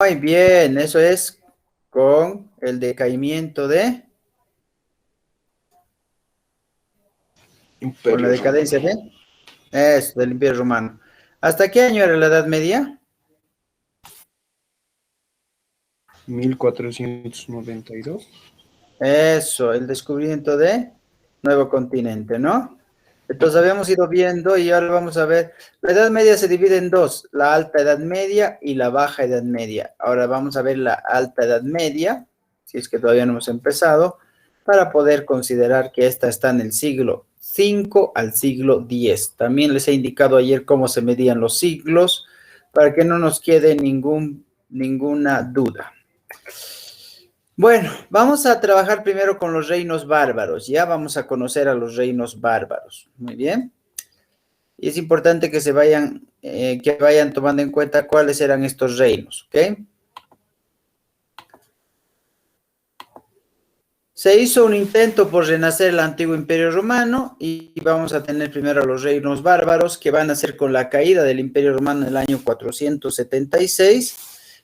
Muy bien, eso es con el decaimiento de, con la Imperio Romano. decadencia de, eso, del Imperio Romano. ¿Hasta qué año era la Edad Media? 1492. Eso, el descubrimiento de nuevo continente, ¿no? Entonces habíamos ido viendo y ahora vamos a ver, la Edad Media se divide en dos, la Alta Edad Media y la Baja Edad Media. Ahora vamos a ver la Alta Edad Media, si es que todavía no hemos empezado, para poder considerar que esta está en el siglo V al siglo X. También les he indicado ayer cómo se medían los siglos, para que no nos quede ninguna duda. Bueno, vamos a trabajar primero con los reinos bárbaros. Ya vamos a conocer a los reinos bárbaros. Muy bien. Y es importante que vayan tomando en cuenta cuáles eran estos reinos, ¿ok? Se hizo un intento por renacer el antiguo Imperio Romano y vamos a tener primero a los reinos bárbaros que van a ser con la caída del Imperio Romano en el año 476,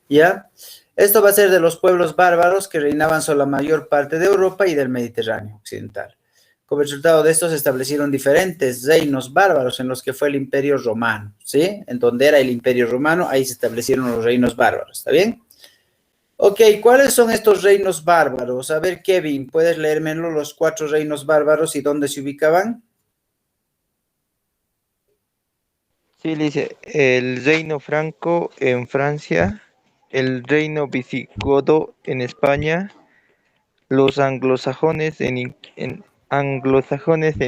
¿ya? Esto va a ser de los pueblos bárbaros que reinaban sobre la mayor parte de Europa y del Mediterráneo occidental. Como resultado de esto se establecieron diferentes reinos bárbaros en los que fue el Imperio Romano, ¿sí? En donde era el Imperio Romano, ahí se establecieron los reinos bárbaros, ¿está bien? Ok, ¿cuáles son estos reinos bárbaros? A ver, Kevin, ¿puedes leérmelo los 4 reinos bárbaros y dónde se ubicaban? Sí, le dice el reino franco en Francia, el reino visigodo en España, los anglosajones en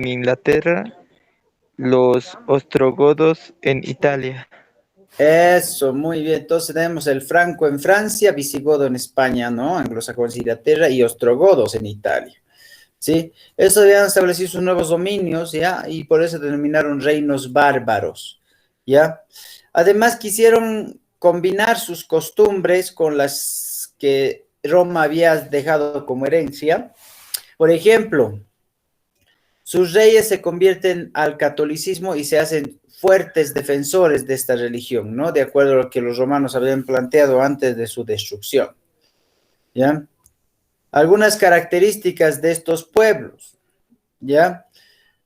Inglaterra, los ostrogodos en Italia. Eso, muy bien. Entonces tenemos el franco en Francia, visigodo en España, ¿no? Anglosajones en Inglaterra y ostrogodos en Italia, ¿sí? Estos habían establecido sus nuevos dominios, ¿ya? Y por eso denominaron reinos bárbaros, ¿ya? Además quisieron combinar sus costumbres con las que Roma había dejado como herencia. Por ejemplo, sus reyes se convierten al catolicismo y se hacen fuertes defensores de esta religión, ¿no? De acuerdo a lo que los romanos habían planteado antes de su destrucción, ¿ya? Algunas características de estos pueblos, ¿ya?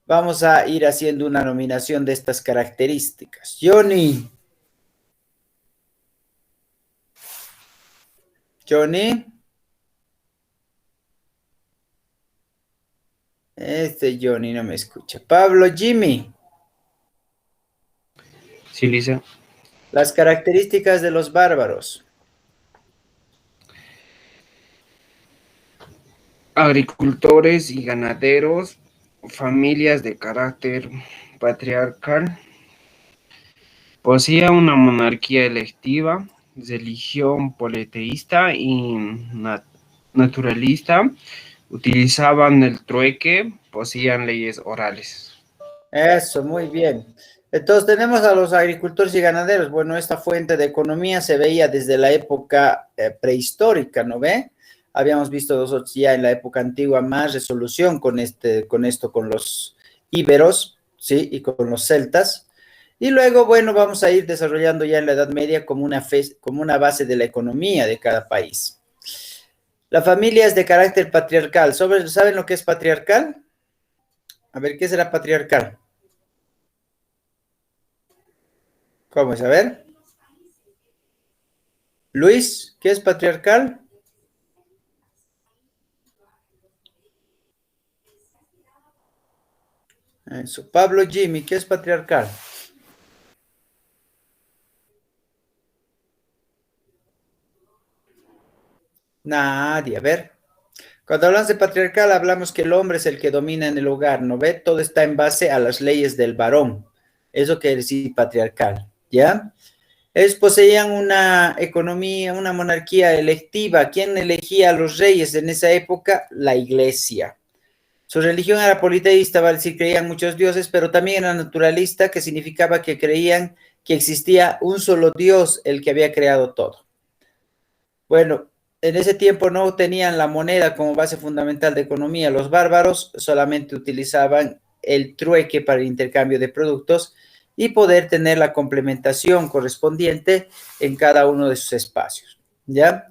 Vamos a ir haciendo una nominación de estas características. Johnny, este Johnny no me escucha. Pablo, Jimmy, Sí, Lisa. las características de los bárbaros. Agricultores y ganaderos, familias de carácter patriarcal, poseía una monarquía electiva, religión politeísta y naturalista, utilizaban el trueque, poseían leyes orales. Eso, muy bien. Entonces tenemos a los agricultores y ganaderos. Bueno, esta fuente de economía se veía desde la época prehistórica, ¿no ve? Habíamos visto nosotros ya en la época antigua más resolución con los íberos, ¿sí? Y con los celtas. Y luego, bueno, vamos a ir desarrollando ya en la Edad Media como una base de la economía de cada país. La familia es de carácter patriarcal. ¿Saben lo que es patriarcal? A ver, ¿qué será patriarcal? ¿Cómo es? A ver. Luis, ¿qué es patriarcal? Eso. Pablo, Jimmy, ¿qué es patriarcal? Nadie, a ver. Cuando hablamos de patriarcal, hablamos que el hombre es el que domina en el hogar, ¿no ve? Todo está en base a las leyes del varón. Eso quiere decir patriarcal, ¿ya? Ellos poseían una economía, una monarquía electiva. ¿Quién elegía a los reyes en esa época? La iglesia. Su religión era politeísta, vale decir, creían muchos dioses, pero también era naturalista, que significaba que creían que existía un solo Dios, el que había creado todo. Bueno, en ese tiempo no tenían la moneda como base fundamental de economía. Los bárbaros solamente utilizaban el trueque para el intercambio de productos y poder tener la complementación correspondiente en cada uno de sus espacios. ¿ya?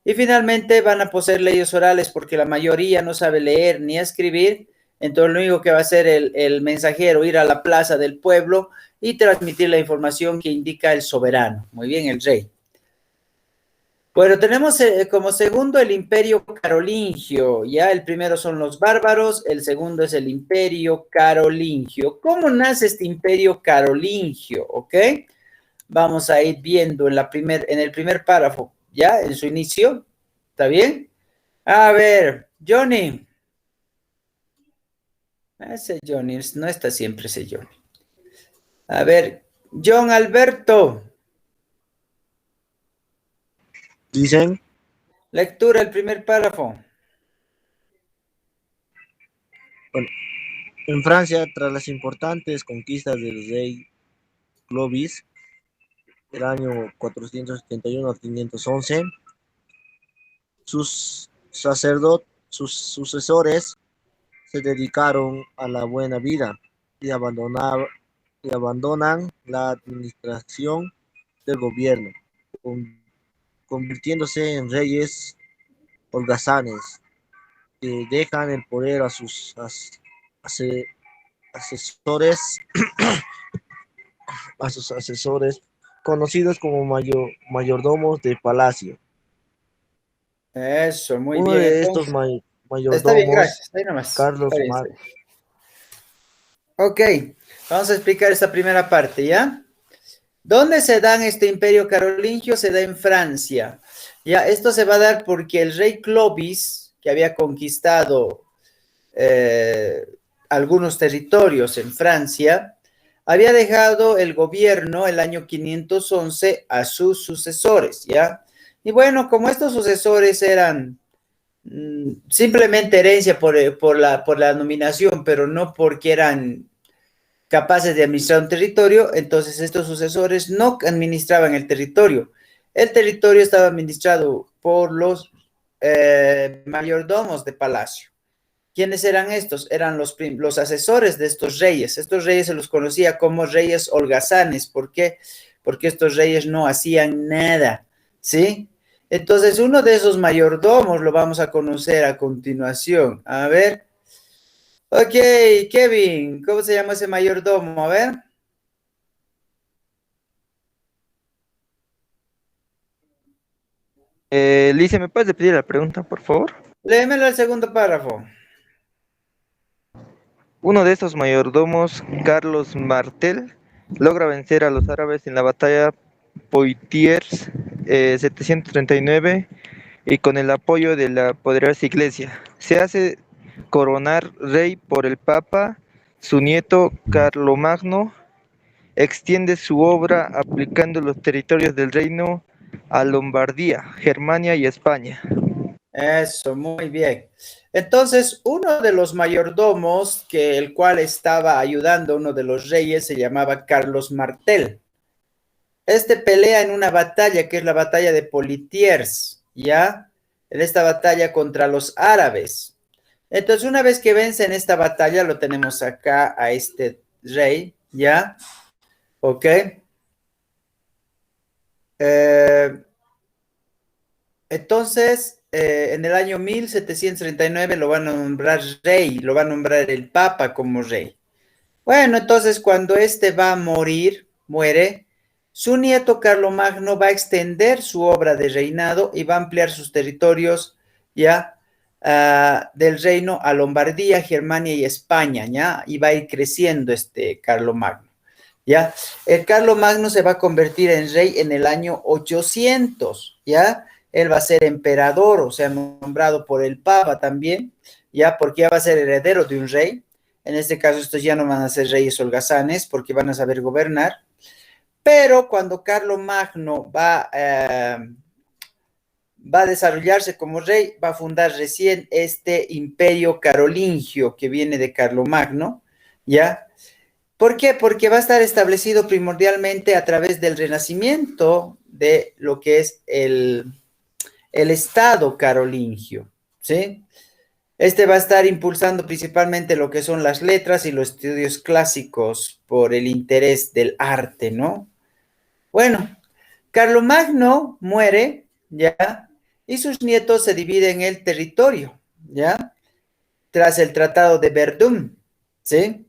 Y finalmente van a poseer leyes orales porque la mayoría no sabe leer ni escribir, entonces lo único que va a hacer el mensajero ir a la plaza del pueblo y transmitir la información que indica el soberano, muy bien, el rey. Bueno, tenemos como segundo el imperio carolingio, ya el primero son los bárbaros, el segundo es el imperio carolingio. ¿Cómo nace este imperio carolingio? ¿Ok? Vamos a ir viendo en el primer párrafo, ya, en su inicio, ¿está bien? A ver, Johnny. Ese Johnny, no está siempre ese Johnny. A ver, John Alberto. Dicen, Lectura, el primer párrafo. bueno, en Francia, tras las importantes conquistas del rey Clovis, del año 471 a 511, sus sucesores se dedicaron a la buena vida y abandonan la administración del gobierno, convirtiéndose en reyes holgazanes que dejan el poder a sus asesores, a sus asesores conocidos como mayordomos de palacio. Eso, muy Uno bien. de estos Entonces, está bien, mayordomos, gracias. Ahí nomás. Carlos Está bien, está Mar, bien. Ok, vamos a explicar esta primera parte, ¿ya? ¿Dónde se da este imperio carolingio? Se da en Francia. Ya, esto se va a dar porque el rey Clovis, que había conquistado algunos territorios en Francia, había dejado el gobierno el año 511 a sus sucesores, ¿ya? Y bueno, como estos sucesores eran simplemente herencia por la nominación, pero no porque eran capaces de administrar un territorio, entonces estos sucesores no administraban el territorio. El territorio estaba administrado por los mayordomos de palacio. ¿Quiénes eran estos? Eran los asesores de estos reyes. Estos reyes se los conocía como reyes holgazanes. ¿Por qué? Porque estos reyes no hacían nada, ¿sí? Entonces, uno de esos mayordomos lo vamos a conocer a continuación. A ver. Ok, Kevin, ¿cómo se llama ese mayordomo? A ver. Lice, ¿me puedes repetir la pregunta, por favor? Léemelo el segundo párrafo. Uno de estos mayordomos, Carlos Martel, logra vencer a los árabes en la batalla Poitiers 739 y con el apoyo de la poderosa iglesia. Se hace coronar rey por el Papa, su nieto Carlomagno extiende su obra aplicando los territorios del reino a Lombardía, Germania y España. Eso, muy bien. Entonces, uno de los mayordomos el cual estaba ayudando a uno de los reyes se llamaba Carlos Martel. Este pelea en una batalla que es la batalla de Poitiers, ¿ya? En esta batalla contra los árabes. Entonces, una vez que vence en esta batalla, lo tenemos acá a este rey, ¿ya? ¿Ok? Entonces, en el año 1739 lo van a nombrar rey, lo va a nombrar el Papa como rey. Bueno, entonces cuando este va a morir, muere, su nieto Carlomagno va a extender su obra de reinado y va a ampliar sus territorios ya del reino a Lombardía, Germania y España, ya, y va a ir creciendo este Carlomagno, ya. El Carlomagno se va a convertir en rey en el año 800, ya. Él va a ser emperador, o sea, nombrado por el Papa también, ya, porque ya va a ser heredero de un rey. En este caso, estos ya no van a ser reyes holgazanes porque van a saber gobernar. Pero cuando Carlomagno va a desarrollarse como rey, va a fundar recién este imperio carolingio que viene de Carlomagno, ¿ya? ¿Por qué? Porque va a estar establecido primordialmente a través del renacimiento de lo que es el Estado carolingio, ¿sí? Este va a estar impulsando principalmente lo que son las letras y los estudios clásicos por el interés del arte, ¿no? Bueno, Carlomagno muere, ¿ya? Y sus nietos se dividen el territorio, ¿ya? Tras el Tratado de Verdún, ¿sí?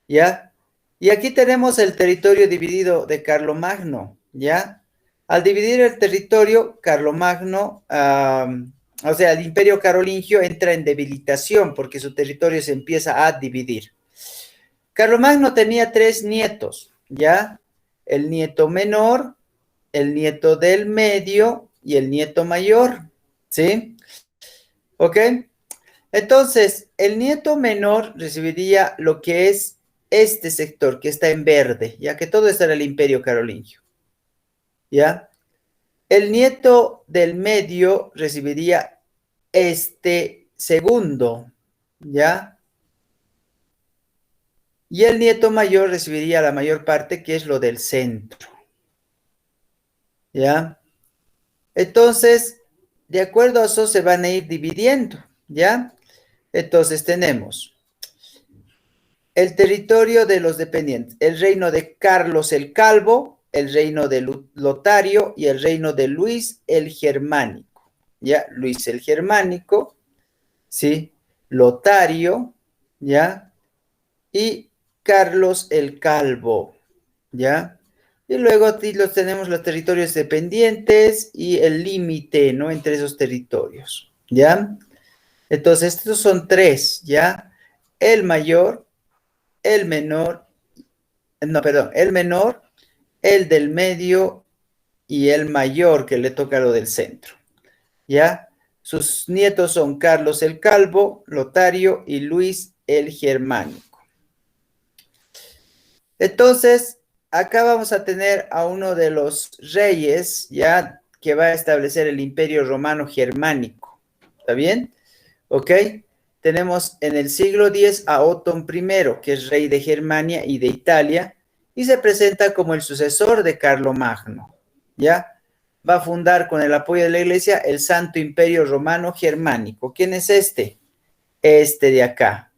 ¿Ya? Y aquí tenemos el territorio dividido de Carlomagno, ¿ya? Al dividir el territorio, Carlomagno, o sea, el imperio carolingio entra en debilitación porque su territorio se empieza a dividir. Carlomagno tenía 3 nietos, ¿ya? El nieto menor, el nieto del medio y el nieto mayor, ¿sí? ¿Ok? Entonces, el nieto menor recibiría lo que es este sector que está en verde, ya que todo está en el imperio carolingio, ¿ya? El nieto del medio recibiría este segundo, ¿ya? Y el nieto mayor recibiría la mayor parte, que es lo del centro, ¿ya? Entonces, de acuerdo a eso se van a ir dividiendo, ¿ya? Entonces tenemos el territorio de los dependientes, el reino de Carlos el Calvo, el reino de Lotario y el reino de Luis el Germánico, ¿ya? Luis el Germánico, ¿sí? Lotario, ¿ya? Y Carlos el Calvo, ¿ya? Y luego aquí tenemos los territorios dependientes y el límite, ¿no? Entre esos territorios, ¿ya? Entonces, estos son 3, ¿ya? El mayor, el menor, no, perdón, el menor, el del medio y el mayor, que le toca lo del centro, ¿ya? Sus nietos son Carlos el Calvo, Lotario y Luis el Germánico. Entonces, acá vamos a tener a uno de los reyes, ¿ya? Que va a establecer el imperio romano germánico, ¿está bien? ¿Ok? Tenemos en el siglo X a Otón I, que es rey de Germania y de Italia, y se presenta como el sucesor de Carlomagno, ¿ya? Va a fundar con el apoyo de la Iglesia el Santo Imperio Romano Germánico. ¿Quién es este? Este de acá,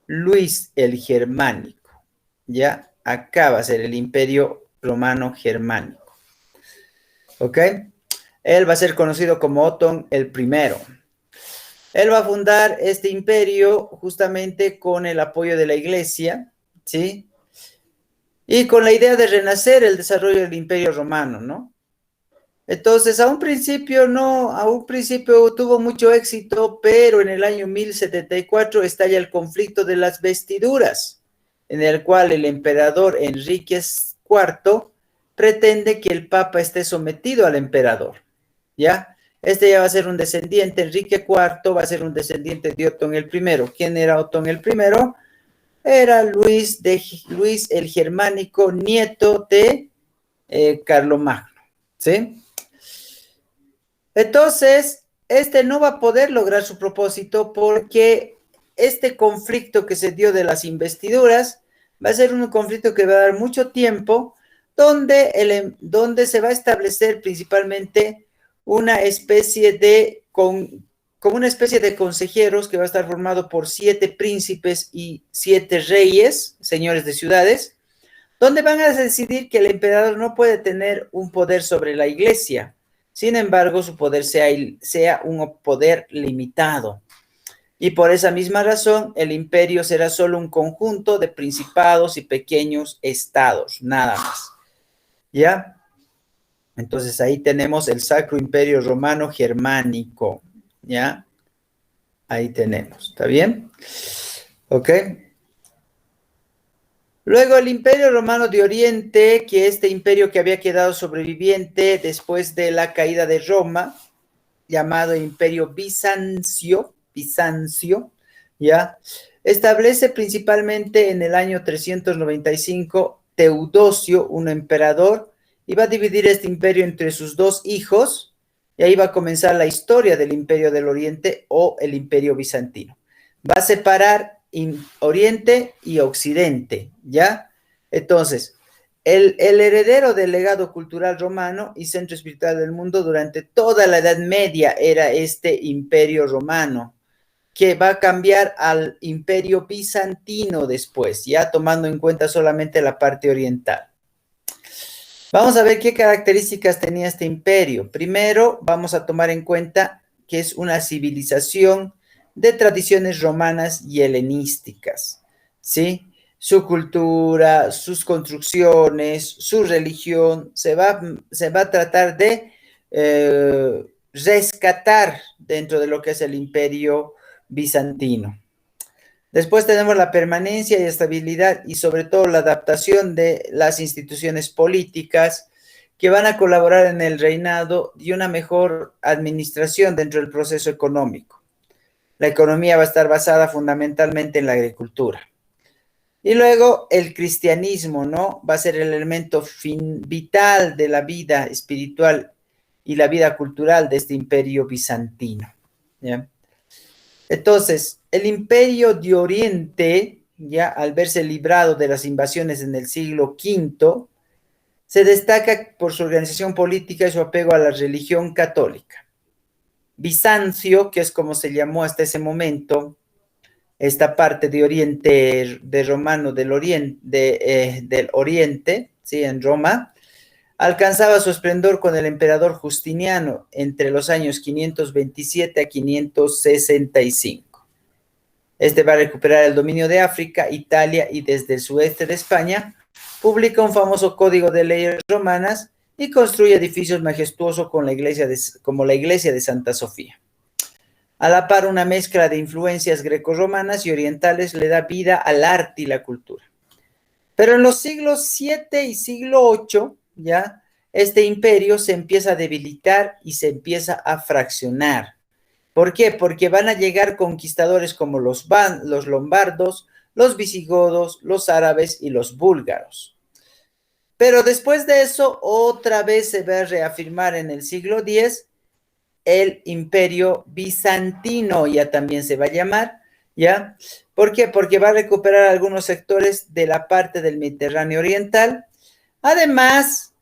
Luis el Germánico, ¿ya? Acá va a ser el Imperio Romano Germánico, ¿ok? Él va a ser conocido como Otón el I. Él va a fundar este imperio justamente con el apoyo de la Iglesia, ¿sí? Y con la idea de renacer el desarrollo del Imperio Romano, ¿no? Entonces, a un principio tuvo mucho éxito, pero en el año 1074 estalla el conflicto de las vestiduras, en el cual el emperador Enrique IV pretende que el Papa esté sometido al emperador, ¿ya? Este ya va a ser un descendiente, Enrique IV va a ser un descendiente de Otón el I. ¿Quién era Otón el I? Era Luis el Germánico, nieto de Carlomagno, ¿sí? Entonces, este no va a poder lograr su propósito porque este conflicto que se dio de las investiduras va a ser un conflicto que va a dar mucho tiempo, donde se va a establecer principalmente una especie como una especie de consejeros que va a estar formado por 7 príncipes y 7 reyes, señores de ciudades, donde van a decidir que el emperador no puede tener un poder sobre la iglesia. Sin embargo, su poder sea un poder limitado. Y por esa misma razón, el imperio será solo un conjunto de principados y pequeños estados, nada más. ¿Ya? Entonces ahí tenemos el Sacro Imperio Romano Germánico. ¿Ya? Ahí tenemos. ¿Está bien? ¿Ok? Luego el Imperio Romano de Oriente, que este imperio que había quedado sobreviviente después de la caída de Roma, llamado Imperio Bizancio, ¿ya? Establece principalmente en el año 395 Teodosio, un emperador, y va a dividir este imperio entre sus 2 hijos, y ahí va a comenzar la historia del Imperio del Oriente o el Imperio Bizantino. Va a separar Oriente y Occidente, ¿ya? Entonces, el heredero del legado cultural romano y centro espiritual del mundo durante toda la Edad Media era este imperio romano, que va a cambiar al imperio bizantino después, ya tomando en cuenta solamente la parte oriental. Vamos a ver qué características tenía este imperio. Primero, vamos a tomar en cuenta que es una civilización de tradiciones romanas y helenísticas, ¿sí? Su cultura, sus construcciones, su religión, se va a tratar de rescatar dentro de lo que es el imperio bizantino. Después tenemos la permanencia y estabilidad y sobre todo la adaptación de las instituciones políticas que van a colaborar en el reinado y una mejor administración dentro del proceso económico. La economía va a estar basada fundamentalmente en la agricultura. Y luego el cristianismo, ¿no? Va a ser el elemento vital de la vida espiritual y la vida cultural de este imperio bizantino, ¿ya? Entonces, el imperio de Oriente, ya al verse librado de las invasiones en el siglo V, se destaca por su organización política y su apego a la religión católica. Bizancio, que es como se llamó hasta ese momento, esta parte de Oriente, de romano del Oriente, ¿sí? En Roma, alcanzaba su esplendor con el emperador Justiniano entre los años 527 a 565. Este va a recuperar el dominio de África, Italia y desde el sudeste de España, publica un famoso código de leyes romanas y construye edificios majestuosos como la iglesia de Santa Sofía. A la par, una mezcla de influencias grecorromanas y orientales le da vida al arte y la cultura. Pero en los siglos 7 y siglo 8, ya, este imperio se empieza a debilitar y se empieza a fraccionar. ¿Por qué? Porque van a llegar conquistadores como los lombardos, los visigodos, los árabes y los búlgaros. Pero después de eso, otra vez se va a reafirmar en el siglo X el imperio bizantino, ya también se va a llamar, ¿ya? ¿Por qué? Porque va a recuperar algunos sectores de la parte del Mediterráneo oriental. Además,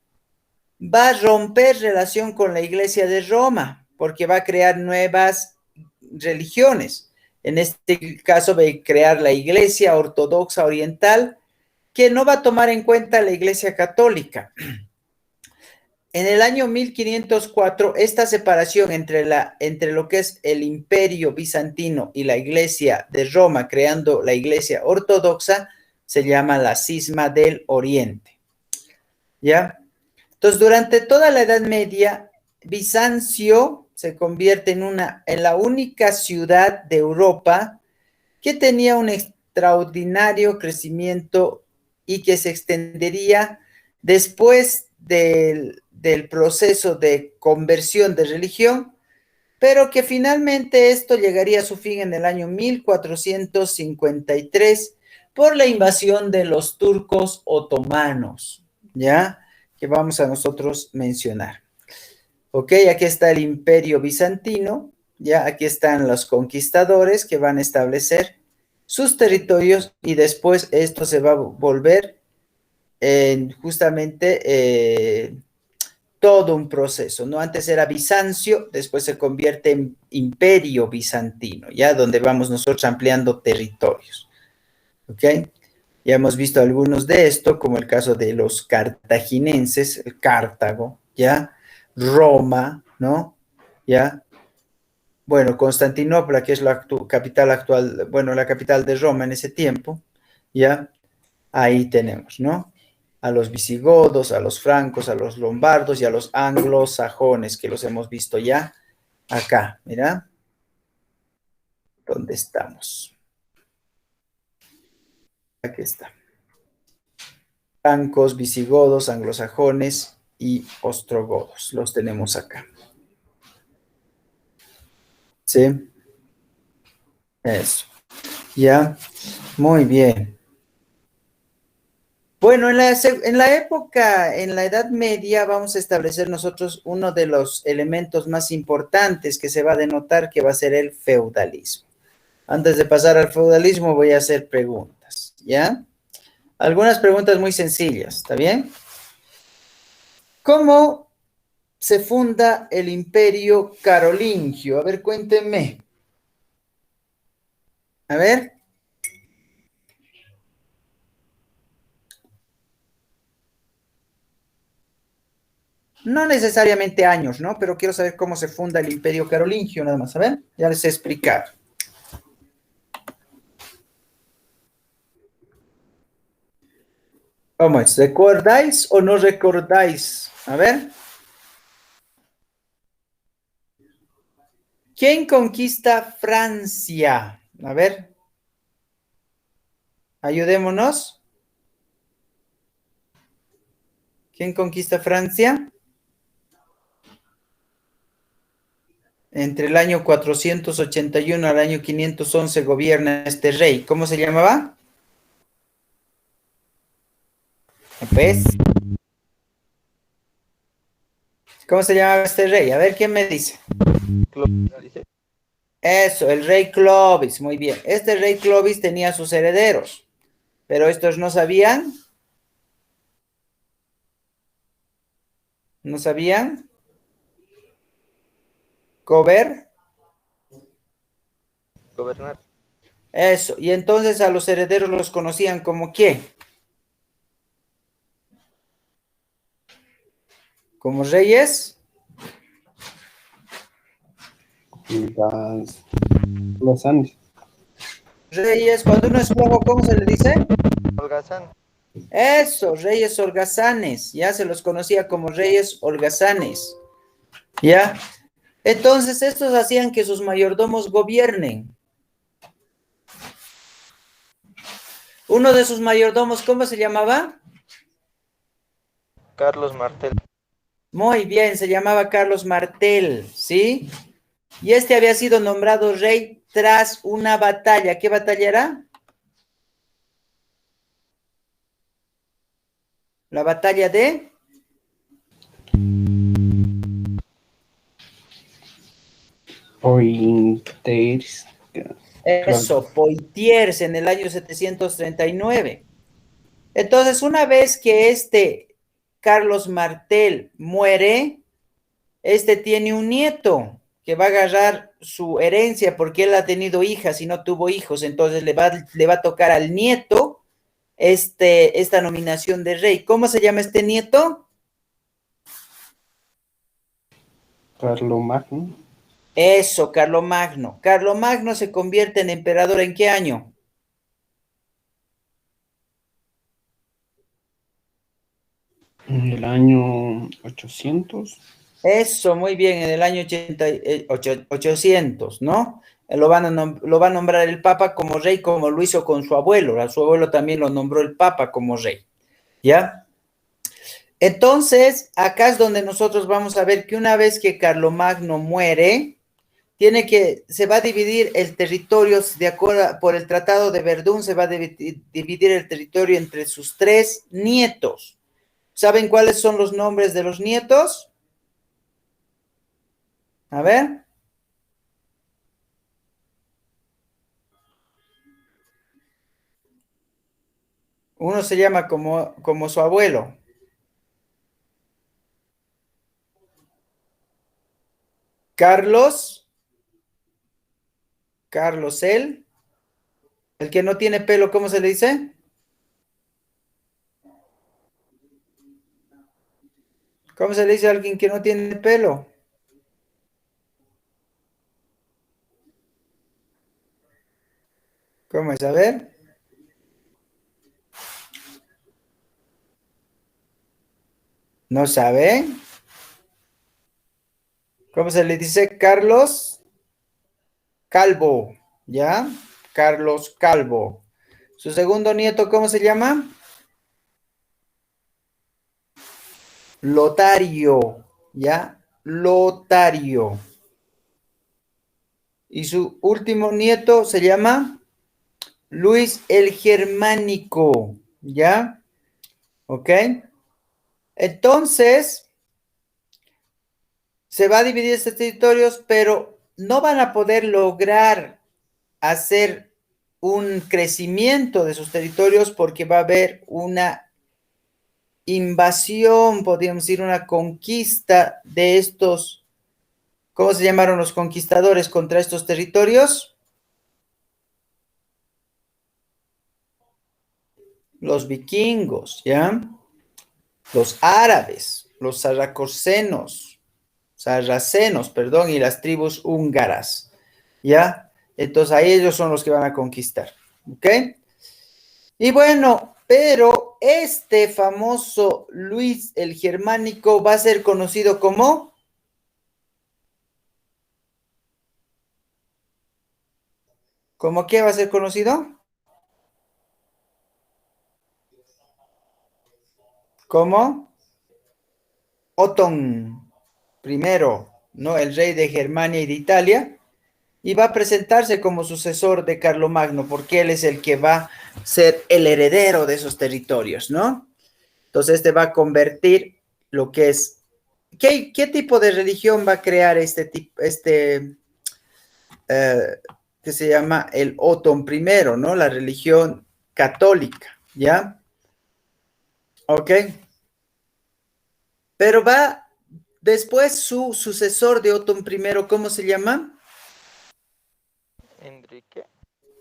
va a romper relación con la Iglesia de Roma, porque va a crear nuevas religiones. En este caso va a crear la Iglesia Ortodoxa Oriental, que no va a tomar en cuenta la Iglesia Católica. En el año 1504, esta separación entre lo que es el imperio bizantino y la Iglesia de Roma, creando la Iglesia Ortodoxa, se llama la Cisma del Oriente. ¿Ya? Entonces, durante toda la Edad Media, Bizancio se convierte en la única ciudad de Europa que tenía un extraordinario crecimiento y que se extendería después del proceso de conversión de religión, pero que finalmente esto llegaría a su fin en el año 1453 por la invasión de los turcos otomanos, ¿ya? Que vamos a nosotros mencionar. Ok, aquí está el imperio bizantino, ya aquí están los conquistadores que van a establecer sus territorios y después esto se va a volver justamente todo un proceso, ¿no? Antes era Bizancio, después se convierte en imperio bizantino, ya donde vamos nosotros ampliando territorios, ¿ok? Ya hemos visto algunos de esto, como el caso de los cartaginenses, el Cartago, ¿ya? Roma, ¿no? ¿Ya? Bueno, Constantinopla, que es la capital actual, bueno, la capital de Roma en ese tiempo, ¿ya? Ahí tenemos, ¿no? A los visigodos, a los francos, a los lombardos y a los anglosajones, que los hemos visto ya acá, mira, ¿dónde estamos? Aquí está. Francos, visigodos, anglosajones y ostrogodos, los tenemos acá. ¿Sí? Eso. Ya, muy bien. Bueno, en la época, en la Edad Media, vamos a establecer nosotros uno de los elementos más importantes que se va a denotar, que va a ser el feudalismo. Antes de pasar al feudalismo, voy a hacer preguntas, ¿ya? Algunas preguntas muy sencillas, ¿está bien? ¿Cómo se funda el imperio carolingio? A ver, cuéntenme. A ver. No necesariamente años, ¿no? Pero quiero saber cómo se funda el Imperio Carolingio, nada más, a ver, ya les he explicado. ¿Cómo es? ¿Recordáis o no recordáis? A ver. ¿Quién conquista Francia? A ver, ayudémonos. ¿Quién conquista Francia? Entre el año 481 al año 511 gobierna este rey. ¿Cómo se llamaba? Pues, ¿cómo se llamaba este rey? A ver, ¿quién me dice? Eso, el rey Clovis. Muy bien. Este rey Clovis tenía sus herederos, pero estos no sabían. ¿No sabían? Gober. Gobernar. Eso. Y entonces a los herederos los conocían como ¿qué? Como reyes. Los Andes. Reyes, cuando uno es flojo, ¿cómo se le dice? Holgazán. Eso, reyes holgazanes. Ya se los conocía como reyes holgazanes. ¿Ya? Entonces, estos hacían que sus mayordomos gobiernen. Uno de sus mayordomos, ¿cómo se llamaba? Carlos Martel. Muy bien, se llamaba Carlos Martel, ¿sí? Y este había sido nombrado rey tras una batalla. ¿Qué batalla era? La batalla de Poitiers. eso, Poitiers, en el año 739. Entonces, una vez que este Carlos Martel muere, este tiene un nieto que va a agarrar su herencia porque él ha tenido hijas y no tuvo hijos, entonces le va a tocar al nieto esta nominación de rey. ¿Cómo se llama este nieto? Carlomagno. Eso, Carlomagno. Carlomagno se convierte en emperador ¿en qué año? En el año 800. Eso, muy bien, en el año 800, ¿no? Lo va a nombrar el Papa como rey, como lo hizo con su abuelo. A su abuelo también lo nombró el Papa como rey, ¿ya? Entonces, acá es donde nosotros vamos a ver que una vez que Carlomagno muere, se va a dividir el territorio, de acuerdo por el Tratado de Verdún, se va a dividir el territorio entre sus tres nietos. ¿Saben cuáles son los nombres de los nietos? A ver. Uno se llama como su abuelo. Carlos, Carlos el que no tiene pelo, ¿cómo se le dice? ¿Cómo se le dice a alguien que no tiene pelo? ¿Cómo es? A ver. ¿No sabe? ¿Cómo se le dice? Carlos Calvo, ¿ya? Carlos Calvo. ¿Su segundo nieto cómo se llama? Lotario, ¿ya? Lotario. Y su último nieto se llama Luis el Germánico, ¿ya? ¿Ok? Entonces, se va a dividir estos territorios, pero no van a poder lograr hacer un crecimiento de sus territorios porque va a haber una invasión, podríamos decir, una conquista de estos, ¿cómo se llamaron los conquistadores contra estos territorios? Los vikingos, ¿ya? Los árabes, los sarracenos, perdón, y las tribus húngaras, ¿ya? Entonces, ahí ellos son los que van a conquistar, ¿ok? Y bueno, pero este famoso Luis el Germánico va a ser conocido como... ¿Cómo qué va a ser conocido? Como Otón primero, ¿no? El rey de Germania y de Italia, y va a presentarse como sucesor de Carlomagno, porque él es el que va a ser el heredero de esos territorios, ¿no? Entonces, este va a convertir lo que es... ¿Qué tipo de religión va a crear eh, que se llama el Otón primero, ¿no? La religión católica, ¿ya? Ok. Pero va después su sucesor de Otón primero, ¿cómo se llama? Enrique.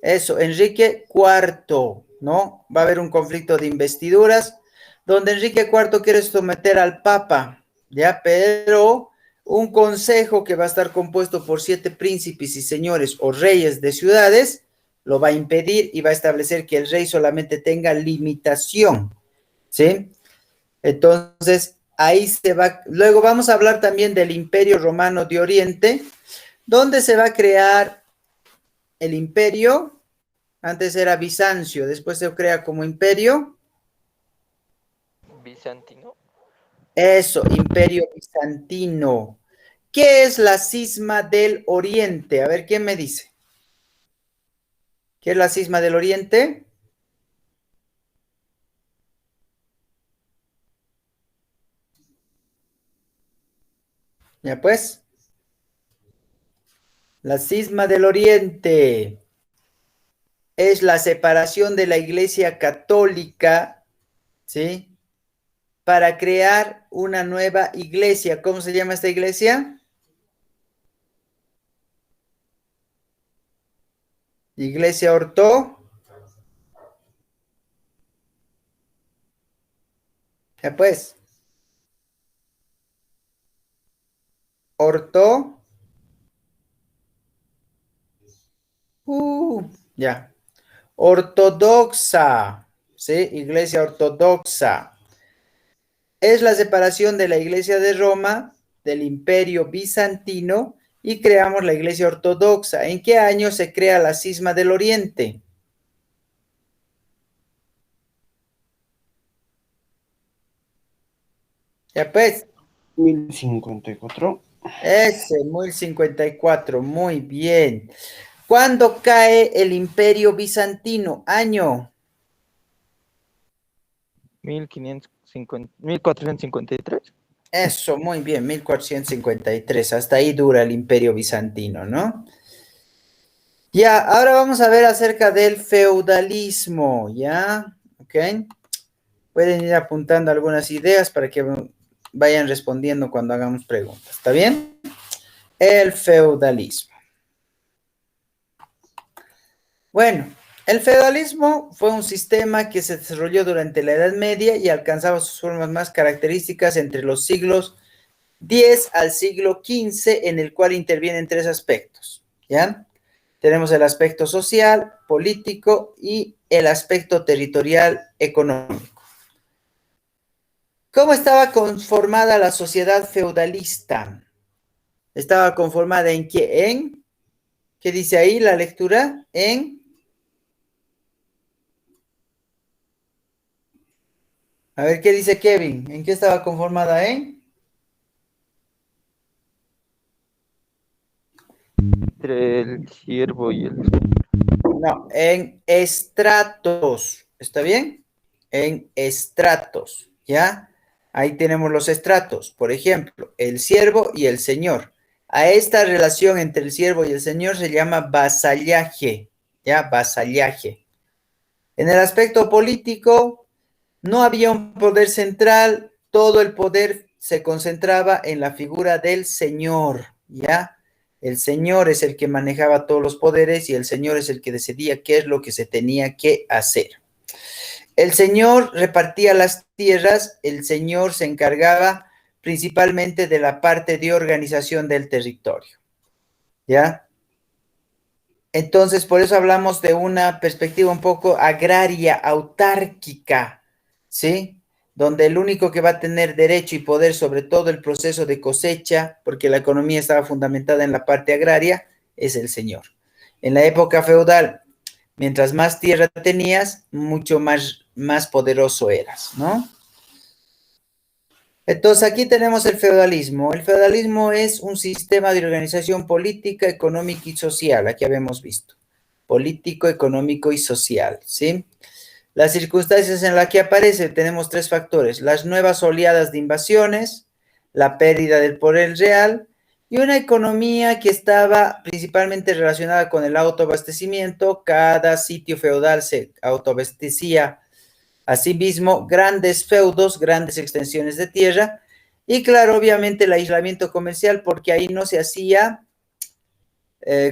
Eso, Enrique IV, ¿no? Va a haber un conflicto de investiduras donde Enrique IV quiere someter al Papa, ¿ya? Pero un consejo que va a estar compuesto por 7 príncipes y señores o reyes de ciudades lo va a impedir y va a establecer que el rey solamente tenga limitación, ¿sí? Entonces, ahí se va. Luego vamos a hablar también del Imperio Romano de Oriente, donde se va a crear el imperio. Antes era Bizancio, después se crea como imperio. Bizantino. Eso, imperio bizantino. ¿Qué es la cisma del Oriente? A ver, ¿quién me dice? ¿Qué es la cisma del Oriente? Ya pues, la cisma del Oriente es la separación de la Iglesia Católica, ¿sí? Para crear una nueva iglesia. ¿Cómo se llama esta iglesia? Iglesia ya pues, orto, ya, ortodoxa, ¿sí? Iglesia ortodoxa. Es la separación de la iglesia de Roma, del imperio bizantino, y creamos la iglesia ortodoxa. ¿En qué año se crea la cisma del Oriente? Ya pues, 1054. ese, 1054, muy bien. ¿Cuándo cae el imperio bizantino? Año. 1453. Eso, muy bien, 1453. Hasta ahí dura el imperio bizantino, ¿no? Ya, ahora vamos a ver acerca del feudalismo, ¿ya? ¿Ok? Pueden ir apuntando algunas ideas para que vayan respondiendo cuando hagamos preguntas, ¿está bien? El feudalismo. Bueno, el feudalismo fue un sistema que se desarrolló durante la Edad Media y alcanzaba sus formas más características entre los siglos X al siglo XV, en el cual intervienen 3 aspectos, ¿ya? Tenemos el aspecto social, político y el aspecto territorial económico. ¿Cómo estaba conformada la sociedad feudalista? ¿Estaba conformada en qué? ¿Qué dice ahí la lectura? A ver, ¿qué dice Kevin? ¿En qué estaba conformada? Entre el siervo y el... No, en estratos. ¿Está bien? En estratos, ¿ya? Ahí tenemos los estratos. Por ejemplo, el siervo y el señor. A esta relación entre el siervo y el señor se llama vasallaje, ¿ya? Vasallaje. En el aspecto político, no había un poder central, todo el poder se concentraba en la figura del señor, ¿ya? El señor es el que manejaba todos los poderes y el señor es el que decidía qué es lo que se tenía que hacer. El señor repartía las tierras, el señor se encargaba principalmente de la parte de organización del territorio, ¿ya? Entonces, por eso hablamos de una perspectiva un poco agraria, autárquica, ¿sí? Donde el único que va a tener derecho y poder sobre todo el proceso de cosecha, porque la economía estaba fundamentada en la parte agraria, es el señor. En la época feudal, mientras más tierra tenías, mucho más poderoso eras, ¿no? Entonces, aquí tenemos el feudalismo. El feudalismo es un sistema de organización política, económica y social. Aquí habíamos visto. Político, económico y social, ¿sí? Las circunstancias en las que aparece, tenemos tres factores. Las nuevas oleadas de invasiones, la pérdida del poder real y una economía que estaba principalmente relacionada con el autoabastecimiento. Cada sitio feudal se autoabastecía. Asimismo, grandes feudos, grandes extensiones de tierra y claro, obviamente el aislamiento comercial porque ahí no se hacía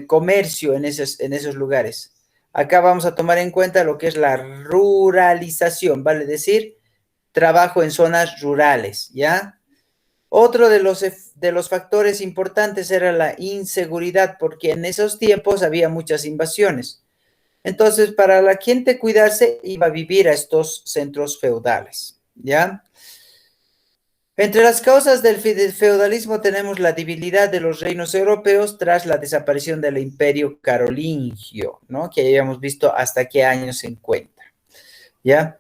comercio en esos lugares. Acá vamos a tomar en cuenta lo que es la ruralización, vale decir, trabajo en zonas rurales, ¿ya? Otro de los factores importantes era la inseguridad porque en esos tiempos había muchas invasiones. Entonces, para la gente cuidarse, iba a vivir a estos centros feudales, ¿ya? Entre las causas del feudalismo tenemos la debilidad de los reinos europeos tras la desaparición del imperio carolingio, ¿no? Que habíamos visto hasta qué año se encuentra, ¿ya?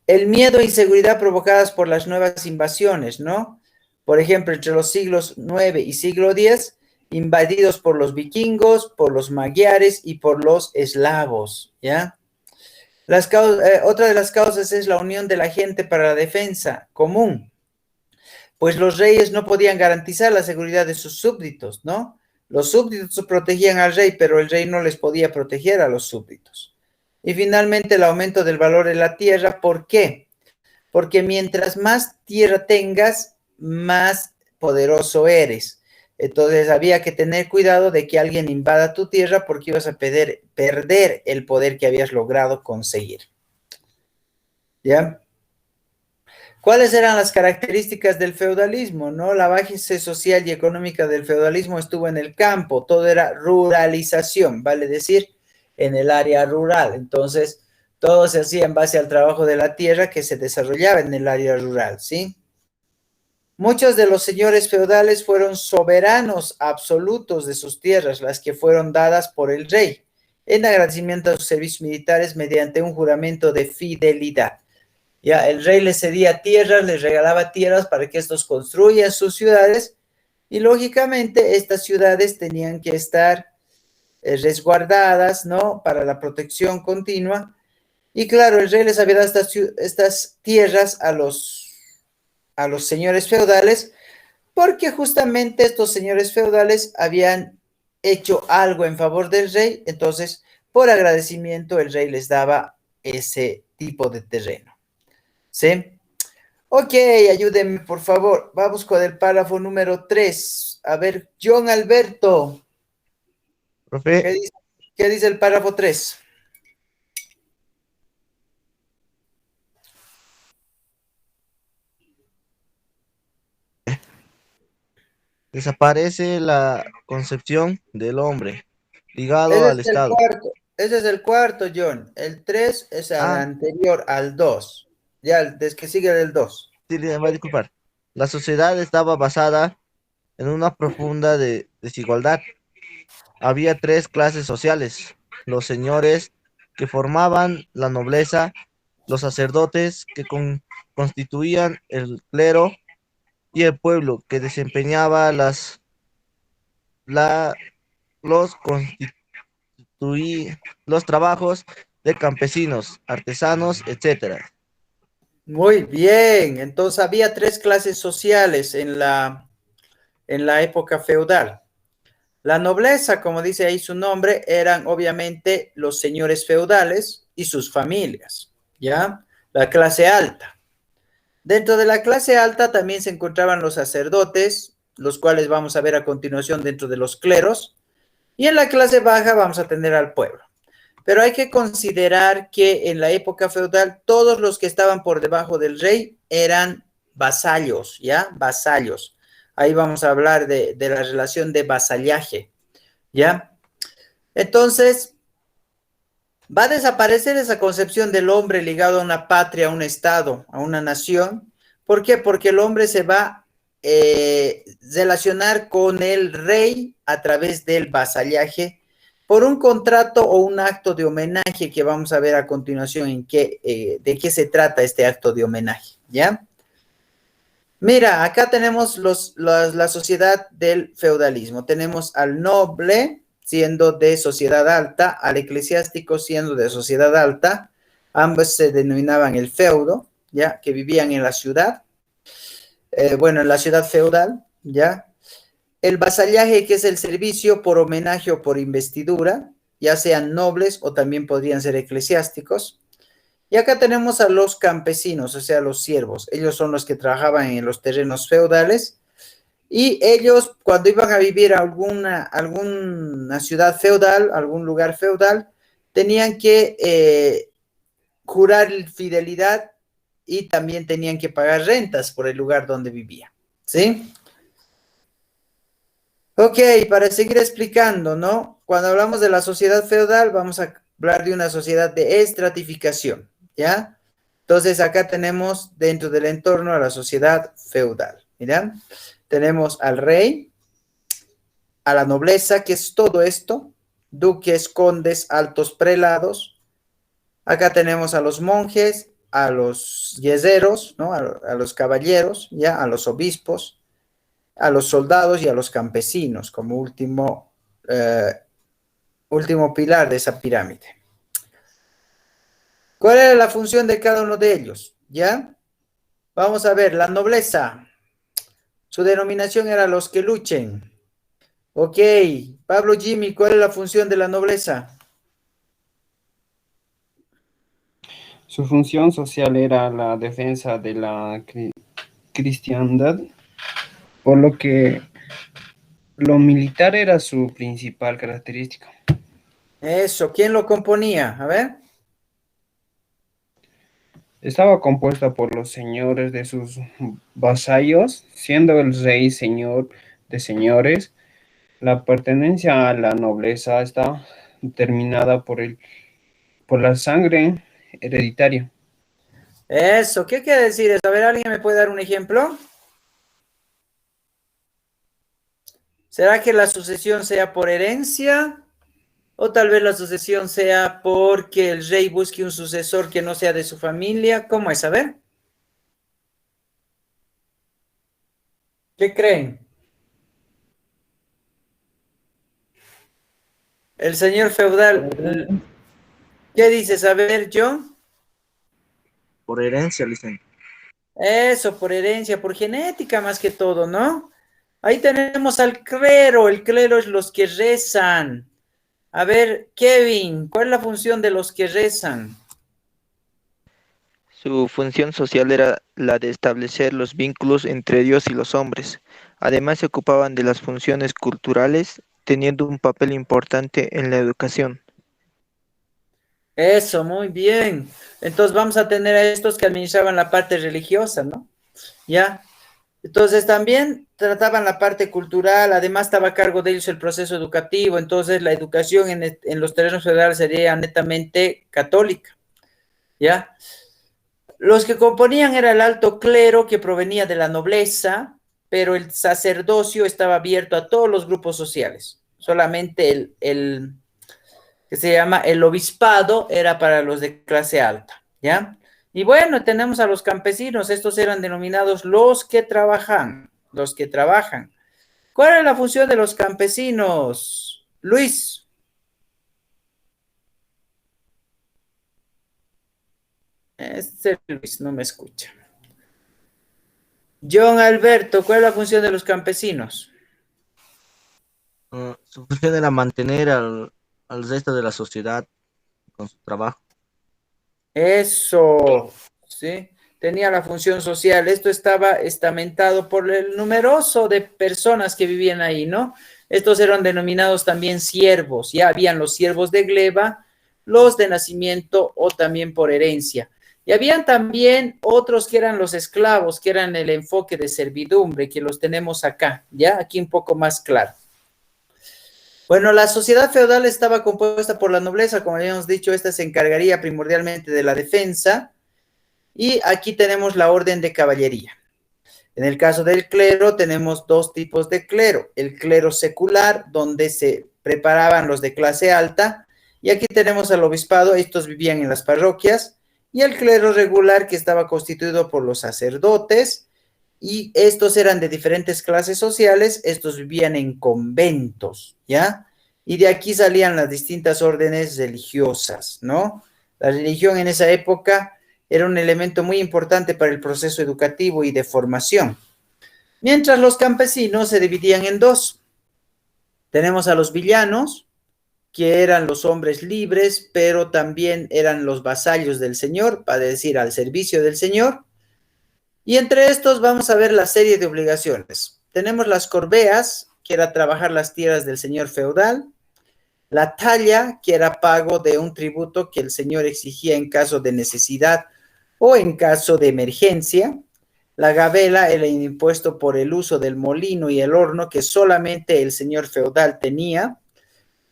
El miedo e inseguridad provocadas por las nuevas invasiones, ¿no? Por ejemplo, entre los siglos IX y siglo X, invadidos por los vikingos, por los magiares y por los eslavos, ¿ya? Otra de las causas es la unión de la gente para la defensa común, pues los reyes no podían garantizar la seguridad de sus súbditos, ¿no? Los súbditos protegían al rey, pero el rey no les podía proteger a los súbditos. Y finalmente el aumento del valor de la tierra, ¿por qué? Porque mientras más tierra tengas, más poderoso eres. Entonces había que tener cuidado de que alguien invada tu tierra porque ibas a perder el poder que habías logrado conseguir. ¿Ya? ¿Cuáles eran las características del feudalismo? ¿No? La base social y económica del feudalismo estuvo en el campo, todo era ruralización, vale decir, en el área rural. Entonces, todo se hacía en base al trabajo de la tierra que se desarrollaba en el área rural, ¿sí? Muchos de los señores feudales fueron soberanos absolutos de sus tierras, las que fueron dadas por el rey, en agradecimiento a sus servicios militares mediante un juramento de fidelidad. Ya, el rey les cedía tierras, les regalaba tierras para que estos construyan sus ciudades y lógicamente estas ciudades tenían que estar resguardadas, ¿no? Para la protección continua. Y claro, el rey les había dado estas tierras a los señores feudales porque justamente estos señores feudales habían hecho algo en favor del rey, entonces por agradecimiento el rey les daba ese tipo de terreno. ¿Sí? Ok, ayúdenme por favor. Vamos con el párrafo número 3. A ver, John Alberto. Profe, ¿Qué dice el párrafo 3? Desaparece la concepción del hombre ligado Ese al es el Estado. cuarto. Ese es el cuarto, John. El 3 es el Ah, anterior al 2. Ya, desde que sigue del 2. sí, me va a disculpar. La sociedad estaba basada en una profunda desigualdad. Había tres clases sociales: los señores, que formaban la nobleza; los sacerdotes, que constituían el clero; y el pueblo, que desempeñaba la, los, los trabajos de campesinos, artesanos, etcétera. Muy bien. Entonces había tres clases sociales en la época feudal. La nobleza, como dice ahí su nombre, eran obviamente los señores feudales y sus familias, ¿ya? La clase alta. Dentro de la clase alta también se encontraban los sacerdotes, los cuales vamos a ver a continuación dentro de los cleros, y en la clase baja vamos a tener al pueblo. Pero hay que considerar que en la época feudal todos los que estaban por debajo del rey eran vasallos, ¿ya? Vasallos. Ahí vamos a hablar de la relación de vasallaje, ¿ya? Entonces, va a desaparecer esa concepción del hombre ligado a una patria, a un estado, a una nación. ¿Por qué? Porque el hombre se va a relacionar con el rey a través del vasallaje por un contrato o un acto de homenaje que vamos a ver a continuación de qué se trata este acto de homenaje, ¿ya? Mira, acá tenemos la sociedad del feudalismo. Tenemos al noble siendo de sociedad alta, al eclesiástico siendo de sociedad alta. Ambos se denominaban el feudo, ¿ya? Que vivían en la ciudad. Bueno, en la ciudad feudal, ¿ya? El vasallaje, que es el servicio por homenaje o por investidura, ya sean nobles o también podrían ser eclesiásticos. Y acá tenemos a los campesinos, o sea, los siervos. Ellos son los que trabajaban en los terrenos feudales y ellos, cuando iban a vivir a alguna ciudad feudal, algún lugar feudal, tenían que jurar fidelidad y también tenían que pagar rentas por el lugar donde vivían, ¿sí? Ok, para seguir explicando, ¿no? Cuando hablamos de la sociedad feudal, vamos a hablar de una sociedad de estratificación, ¿ya? Entonces, acá tenemos dentro del entorno a la sociedad feudal, ¿mira? Tenemos al rey, a la nobleza, que es todo esto, duques, condes, altos prelados. Acá tenemos a los monjes, a los yeseros, ¿no? A los caballeros, ¿ya? A los obispos, a los soldados y a los campesinos como último pilar de esa pirámide. ¿Cuál era la función de cada uno de ellos? ¿Ya? Vamos a ver, la nobleza. Su denominación era los que luchen. Ok, Pablo Jimmy, ¿cuál es la función de la nobleza? Su función social era la defensa de la cristiandad, por lo que lo militar era su principal característica. Eso, ¿quién lo componía? A ver. Estaba compuesta por los señores de sus vasallos, siendo el rey señor de señores. La pertenencia a la nobleza está determinada por la sangre hereditaria. Eso, ¿qué quiere decir eso? A ver, ¿alguien me puede dar un ejemplo? ¿Será que la sucesión sea por herencia? ¿O tal vez la sucesión sea porque el rey busque un sucesor que no sea de su familia? ¿Cómo es? A ver. ¿Qué creen? El señor feudal, ¿qué dices? A ver, John. Por herencia, dicen. Eso, por herencia, por genética más que todo, ¿no? Ahí tenemos al clero. El clero es los que rezan. A ver, Kevin, ¿cuál es la función de los que rezan? Su función social era la de establecer los vínculos entre Dios y los hombres. Además, se ocupaban de las funciones culturales, teniendo un papel importante en la educación. Eso, muy bien. Entonces vamos a tener a estos que administraban la parte religiosa, ¿no? Ya. Entonces también trataban la parte cultural, además estaba a cargo de ellos el proceso educativo, entonces la educación en los terrenos federales sería netamente católica, ¿ya? Los que componían era el alto clero que provenía de la nobleza, pero el sacerdocio estaba abierto a todos los grupos sociales. Solamente el que se llama el obispado era para los de clase alta, ¿ya? Y bueno, tenemos a los campesinos, estos eran denominados los que trabajan, los que trabajan. ¿Cuál es la función de los campesinos? Luis. Este Luis no me escucha. John Alberto, ¿cuál es la función de los campesinos? Su función era mantener al resto de la sociedad con su trabajo. Eso, ¿sí? Tenía la función social. Esto estaba estamentado por el numeroso de personas que vivían ahí, ¿no? Estos eran denominados también siervos. Ya habían los siervos de gleba, los de nacimiento o también por herencia. Y habían también otros que eran los esclavos, que eran el enfoque de servidumbre, que los tenemos acá, ¿ya? Aquí un poco más claro. Bueno, la sociedad feudal estaba compuesta por la nobleza, como habíamos dicho, esta se encargaría primordialmente de la defensa, y aquí tenemos la orden de caballería. En el caso del clero tenemos dos tipos de clero, el clero secular, donde se preparaban los de clase alta, y aquí tenemos al obispado, estos vivían en las parroquias, y el clero regular, que estaba constituido por los sacerdotes, y estos eran de diferentes clases sociales, estos vivían en conventos, ¿ya? Y de aquí salían las distintas órdenes religiosas, ¿no? La religión en esa época era un elemento muy importante para el proceso educativo y de formación. Mientras los campesinos se dividían en dos. Tenemos a los villanos, que eran los hombres libres, pero también eran los vasallos del señor, para decir, al servicio del señor. Y entre estos vamos a ver la serie de obligaciones. Tenemos las corveas, que era trabajar las tierras del señor feudal. La talla, que era pago de un tributo que el señor exigía en caso de necesidad o en caso de emergencia. La gabela era el impuesto por el uso del molino y el horno que solamente el señor feudal tenía.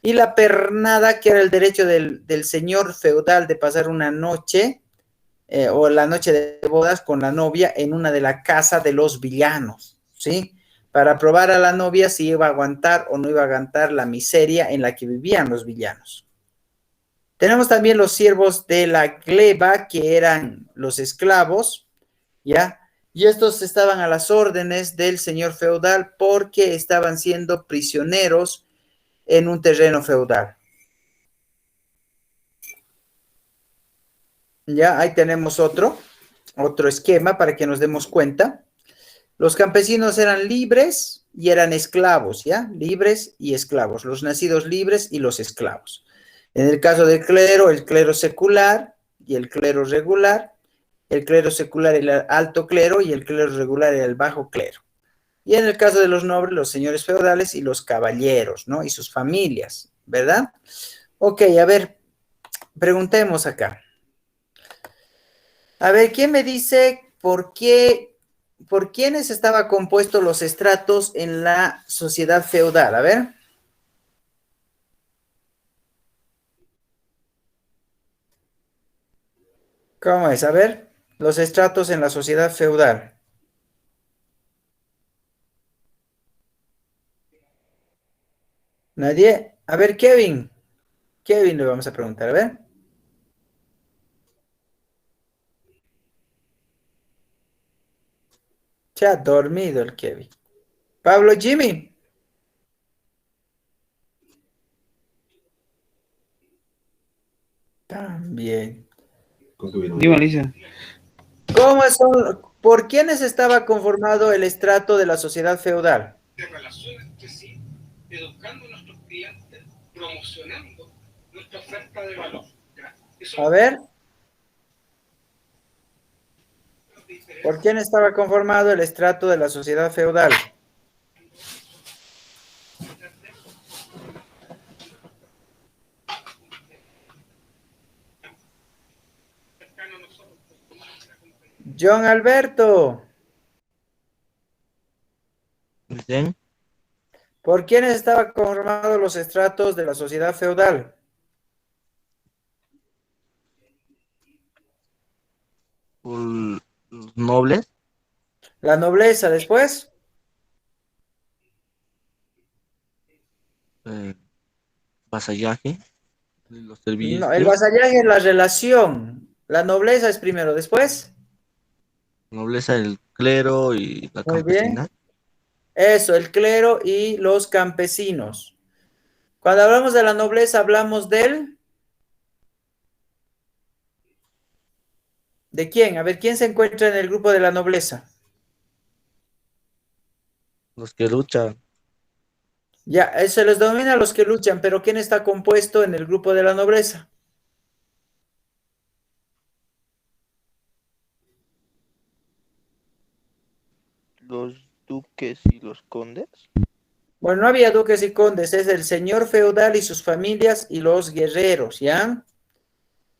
Y la pernada, que era el derecho del señor feudal de pasar una noche o la noche de bodas con la novia en una de la casa de los villanos, ¿sí? Para probar a la novia si iba a aguantar o no iba a aguantar la miseria en la que vivían los villanos. Tenemos también los siervos de la gleba, que eran los esclavos, ¿ya? Y estos estaban a las órdenes del señor feudal porque estaban siendo prisioneros en un terreno feudal. Ya, ahí tenemos otro esquema para que nos demos cuenta. Los campesinos eran libres y eran esclavos, ¿ya? Libres y esclavos, los nacidos libres y los esclavos. En el caso del clero, el clero secular y el clero regular. El clero secular era el alto clero y el clero regular era el bajo clero. Y en el caso de los nobles, los señores feudales y los caballeros, ¿no? Y sus familias, ¿verdad? Ok, a ver, preguntemos acá. A ver, ¿quién me dice por quiénes estaba compuesto los estratos en la sociedad feudal? A ver. ¿Cómo es? A ver, los estratos en la sociedad feudal. ¿Nadie? A ver, Kevin. Kevin le vamos a preguntar, a ver. Se ha dormido el Kevin. Pablo, Jimmy. También. Dime, Lisa. ¿Por quiénes estaba conformado el estrato de la sociedad feudal? De relaciones entre sí, educando a nuestros clientes, promocionando nuestra oferta de valor. A ver. ¿Por quién estaba conformado el estrato de la sociedad feudal? John Alberto. Bien. ¿Por quiénes estaban conformados los estratos de la sociedad feudal? Por los nobles, La nobleza, después. vasallaje, los No, el servicios, vasallaje es la relación. La nobleza es primero, después. nobleza, el clero y la Muy bien. campesina. Eso, el clero y los campesinos. Cuando hablamos de la nobleza, hablamos ¿de quién? A ver, ¿quién se encuentra en el grupo de la nobleza? Los que luchan, Ya, se les denomina a los que luchan, pero ¿quién está compuesto en el grupo de la nobleza? Los duques y los condes. Bueno, no había duques y condes, es el señor feudal y sus familias y los guerreros, ¿ya?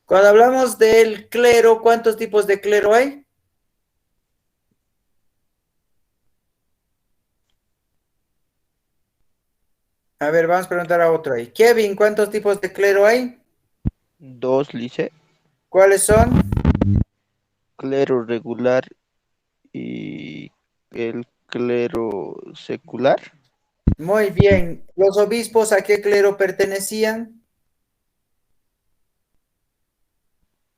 Cuando hablamos del clero, ¿cuántos tipos de clero hay? A ver, vamos a preguntar a otro ahí. Kevin, ¿cuántos tipos de clero hay? 2, Lice. ¿Cuáles son? Clero regular y el clero secular. Muy bien. ¿Los obispos a qué clero pertenecían?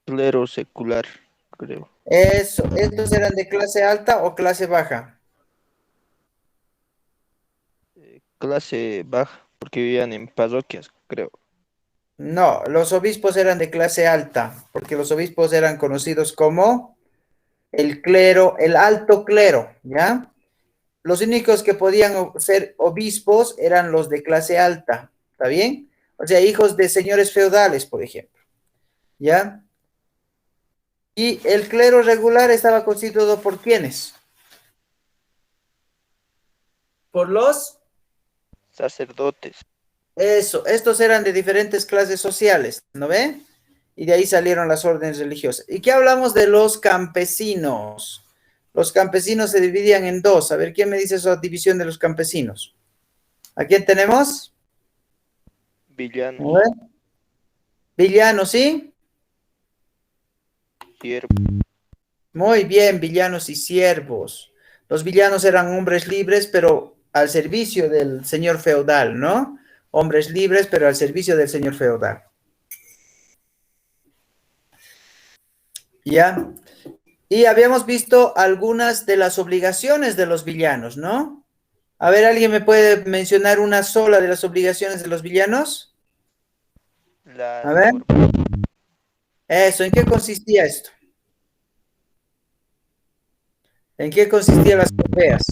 Clero secular, creo. Eso, ¿estos eran de clase alta o clase baja? Clase baja, porque vivían en parroquias, creo. No, los obispos eran de clase alta, porque los obispos eran conocidos como el clero, el alto clero, ¿ya? Los únicos que podían ser obispos eran los de clase alta, ¿está bien? O sea, hijos de señores feudales, por ejemplo, ¿ya? Y el clero regular estaba constituido por ¿quiénes? Por los... Sacerdotes. Eso, estos eran de diferentes clases sociales, ¿no ve? Y de ahí salieron las órdenes religiosas. ¿Y qué hablamos de los campesinos? Los campesinos se dividían en dos. A ver, ¿quién me dice esa división de los campesinos? ¿A quién tenemos? Villanos, A ver. Villanos, ¿sí? siervos. Muy bien, villanos y siervos. Los villanos eran hombres libres, pero al servicio del señor feudal, ¿no? Hombres libres, pero al servicio del señor feudal. ¿Ya? Y habíamos visto algunas de las obligaciones de los villanos, ¿no? A ver, ¿alguien me puede mencionar una sola de las obligaciones de los villanos? A Las ver. corvas. Eso, ¿en qué consistía esto? ¿En qué consistían las corveas?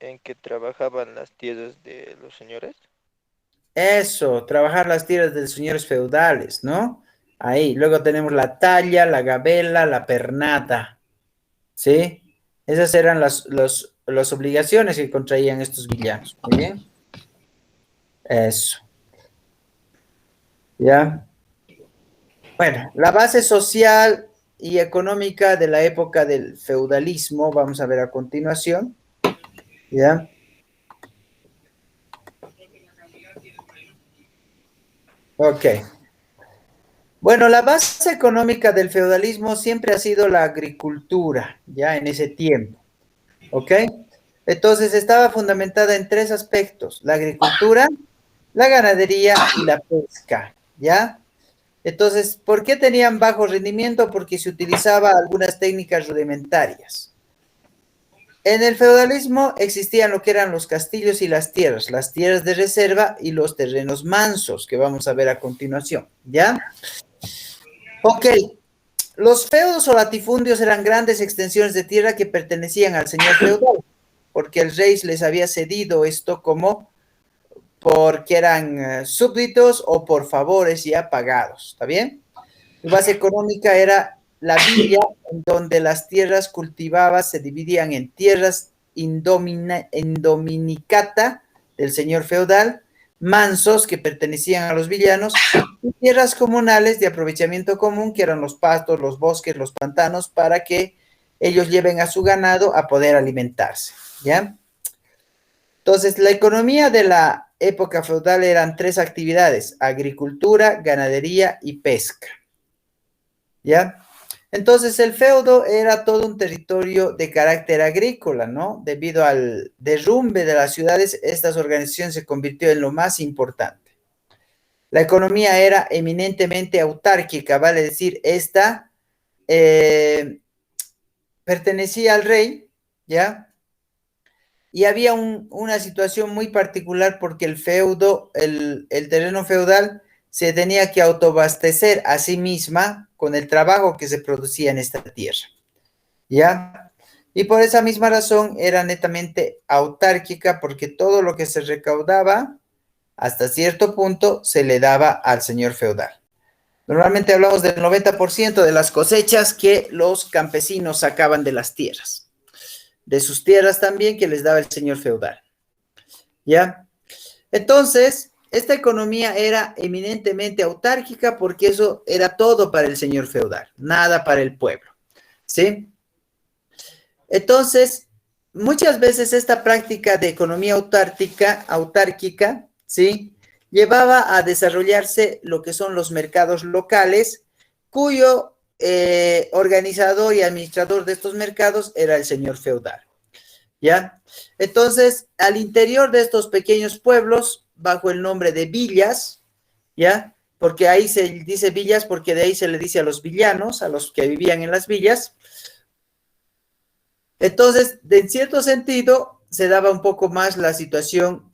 En que trabajaban las tierras de los señores. Eso, trabajar las tierras de los señores feudales, ¿no? Ahí, luego tenemos la talla, la gabela, la pernada, ¿sí? Esas eran las obligaciones que contraían estos villanos, ¿muy bien? Eso, ¿ya? Bueno, la base social y económica de la época del feudalismo, vamos a ver a continuación, ¿ya? Ok. Bueno, la base económica del feudalismo siempre ha sido la agricultura, ya en ese tiempo, ¿ok? Entonces estaba fundamentada en tres aspectos: la agricultura, la ganadería y la pesca, ¿ya? Entonces, ¿por qué tenían bajo rendimiento? Porque se utilizaba algunas técnicas rudimentarias. En el feudalismo existían lo que eran los castillos y las tierras de reserva y los terrenos mansos, que vamos a ver a continuación, ¿ya? Ok, los feudos o latifundios eran grandes extensiones de tierra que pertenecían al señor feudal, porque el rey les había cedido esto como porque eran súbditos o por favores ya pagados, ¿está bien? Su base económica era la villa, en donde las tierras cultivadas se dividían en tierras indominicata del señor feudal, mansos que pertenecían a los villanos, y tierras comunales de aprovechamiento común, que eran los pastos, los bosques, los pantanos, para que ellos lleven a su ganado a poder alimentarse, ¿ya? Entonces, la economía de la época feudal eran tres actividades: agricultura, ganadería y pesca, ¿ya? Entonces, el feudo era todo un territorio de carácter agrícola, ¿no? Debido al derrumbe de las ciudades, estas organizaciones se convirtió en lo más importante. La economía era eminentemente autárquica, vale decir, esta pertenecía al rey, ¿ya? Y había una situación muy particular porque el feudo, el terreno feudal, se tenía que autoabastecer a sí misma con el trabajo que se producía en esta tierra, ¿ya? Y por esa misma razón era netamente autárquica, porque todo lo que se recaudaba, hasta cierto punto, se le daba al señor feudal. Normalmente hablamos del 90% de las cosechas que los campesinos sacaban de las tierras, de sus tierras también que les daba el señor feudal, ¿ya? Entonces, esta economía era eminentemente autárquica porque eso era todo para el señor feudal, nada para el pueblo, ¿sí? Entonces, muchas veces esta práctica de economía autárquica, ¿sí? Llevaba a desarrollarse lo que son los mercados locales, cuyo organizador y administrador de estos mercados era el señor feudal, ¿ya? Entonces, al interior de estos pequeños pueblos, bajo el nombre de villas, ¿ya? Porque ahí se dice villas, porque de ahí se le dice a los villanos, a los que vivían en las villas. Entonces, en cierto sentido, se daba un poco más la situación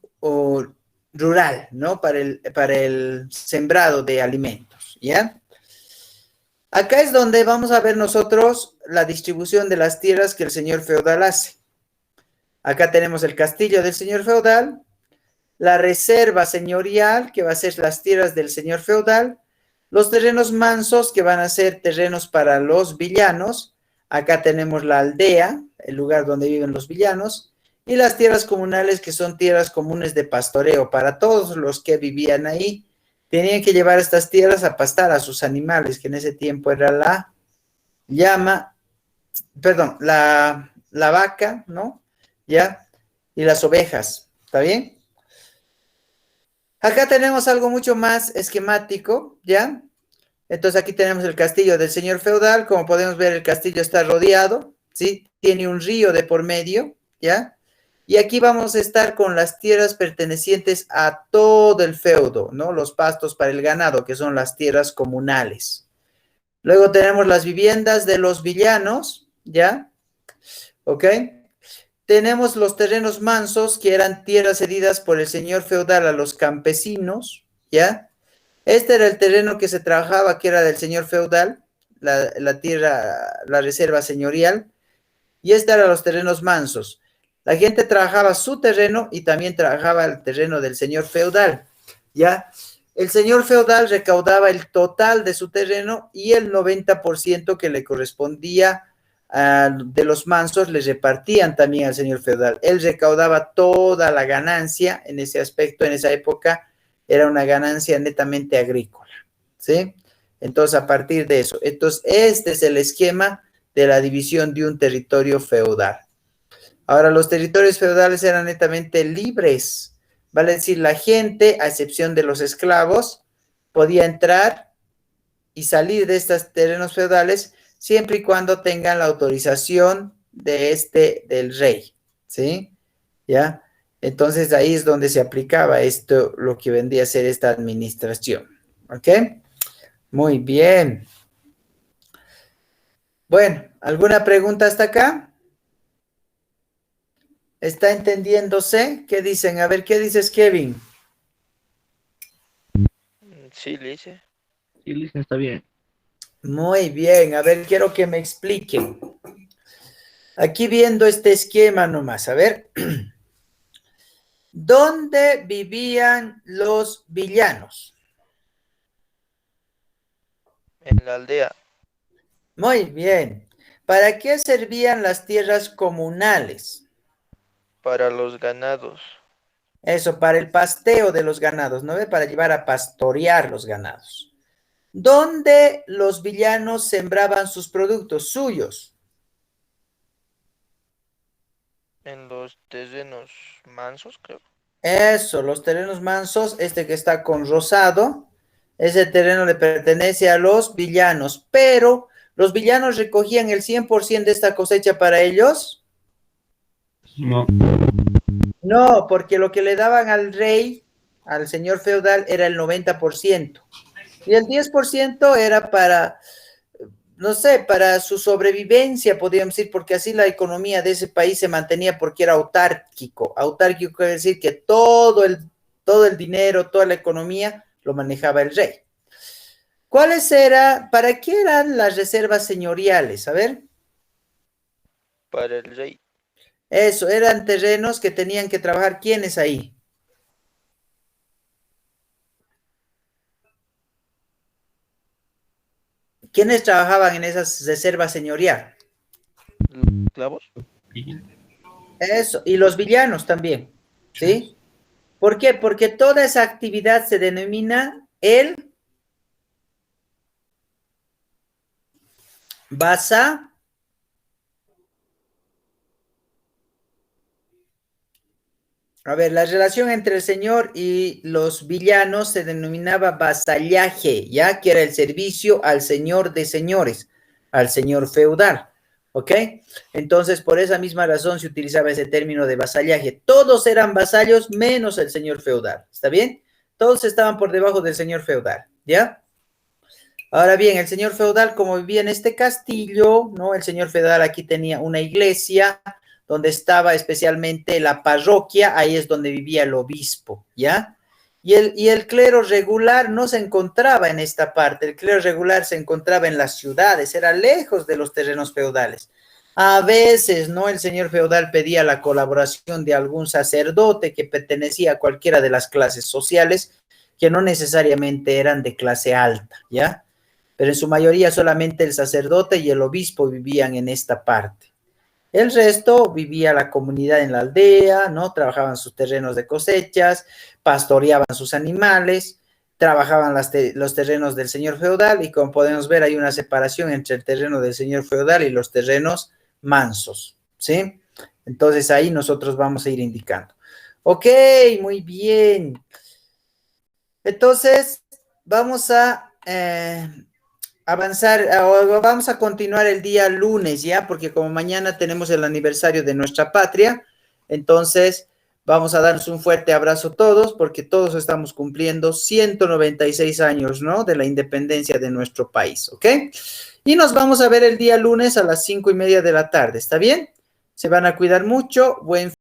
rural, ¿no? Para el sembrado de alimentos, ¿ya? Acá es donde vamos a ver nosotros la distribución de las tierras que el señor feudal hace. Acá tenemos el castillo del señor feudal, la reserva señorial, que va a ser las tierras del señor feudal, los terrenos mansos, que van a ser terrenos para los villanos. Acá tenemos la aldea, el lugar donde viven los villanos, y las tierras comunales, que son tierras comunes de pastoreo para todos los que vivían ahí. Tenían que llevar estas tierras a pastar a sus animales, que en ese tiempo era la vaca, ¿no? ¿Ya? Y las ovejas, ¿está bien? Acá tenemos algo mucho más esquemático, ¿ya? Entonces aquí tenemos el castillo del señor feudal. Como podemos ver, el castillo está rodeado, ¿sí? Tiene un río de por medio, ¿ya? Y aquí vamos a estar con las tierras pertenecientes a todo el feudo, ¿no? Los pastos para el ganado, que son las tierras comunales. Luego tenemos las viviendas de los villanos, ¿ya? ¿Ok? Tenemos los terrenos mansos, que eran tierras cedidas por el señor feudal a los campesinos, ¿ya? Este era el terreno que se trabajaba, que era del señor feudal, la tierra, la reserva señorial, y este eran los terrenos mansos. La gente trabajaba su terreno y también trabajaba el terreno del señor feudal, ¿ya? El señor feudal recaudaba el total de su terreno y el 90% que le correspondía de los mansos les repartían también al señor feudal. Él recaudaba toda la ganancia en ese aspecto, en esa época era una ganancia netamente agrícola, ¿sí? Entonces, a partir de eso, entonces este es el esquema de la división de un territorio feudal. Ahora, los territorios feudales eran netamente libres, vale decir, la gente, a excepción de los esclavos, podía entrar y salir de estos terrenos feudales siempre y cuando tengan la autorización del rey, ¿sí? ¿Ya? Entonces ahí es donde se aplicaba esto, lo que vendría a ser esta administración, ¿ok? Muy bien. Bueno, ¿alguna pregunta hasta acá? ¿Está entendiéndose? ¿Qué dicen? A ver, ¿qué dices, Kevin? Sí, Lice. Sí, listo, está bien. Muy bien, a ver, quiero que me expliquen. Aquí viendo este esquema nomás, a ver. ¿Dónde vivían los villanos? En la aldea, Muy bien. ¿Para qué servían las tierras comunales? para los ganados, Eso, para el pasteo de los ganados, ¿no ve? Para llevar a pastorear los ganados. ¿Dónde los villanos sembraban sus productos suyos? en los terrenos mansos, creo. Eso, los terrenos mansos, este que está con rosado, ese terreno le pertenece a los villanos, pero ¿los villanos recogían el 100% de esta cosecha para ellos? No. No, porque lo que le daban al rey, al señor feudal, era el 90%. Y el 10% era para, no sé, para su sobrevivencia, podríamos decir, porque así la economía de ese país se mantenía porque era autárquico. Autárquico quiere decir que todo el dinero, toda la economía lo manejaba el rey. ¿Para qué eran las reservas señoriales? A ver. Para el rey, Eso, eran terrenos que tenían que trabajar. ¿Quiénes ahí? ¿Quiénes trabajaban en esas reservas señorial? clavos. Eso, y los villanos también, ¿sí? ¿Por qué? Porque toda esa actividad se denomina el basa. A ver, la relación entre el señor y los villanos se denominaba vasallaje, ¿ya? Que era el servicio al señor de señores, al señor feudal, ¿ok? Entonces, por esa misma razón se utilizaba ese término de vasallaje. Todos eran vasallos menos el señor feudal, ¿está bien? Todos estaban por debajo del señor feudal, ¿ya? Ahora bien, el señor feudal, como vivía en este castillo, ¿no? El señor feudal aquí tenía una iglesia donde estaba especialmente la parroquia, ahí es donde vivía el obispo, ¿ya? Y el clero regular no se encontraba en esta parte, el clero regular se encontraba en las ciudades, era lejos de los terrenos feudales. A veces, ¿no? El señor feudal pedía la colaboración de algún sacerdote que pertenecía a cualquiera de las clases sociales, que no necesariamente eran de clase alta, ¿ya? Pero en su mayoría solamente el sacerdote y el obispo vivían en esta parte. El resto vivía la comunidad en la aldea, ¿no? Trabajaban sus terrenos de cosechas, pastoreaban sus animales, trabajaban los terrenos del señor feudal y como podemos ver hay una separación entre el terreno del señor feudal y los terrenos mansos, ¿sí? Entonces ahí nosotros vamos a ir indicando. Ok, muy bien. Entonces vamos a avanzar, vamos a continuar el día lunes, ¿ya? Porque como mañana tenemos el aniversario de nuestra patria, entonces vamos a darnos un fuerte abrazo todos, porque todos estamos cumpliendo 196 años, ¿no? De la independencia de nuestro país, ¿ok? Y nos vamos a ver el día lunes a las 5:30 de la tarde, ¿está bien? Se van a cuidar mucho, buen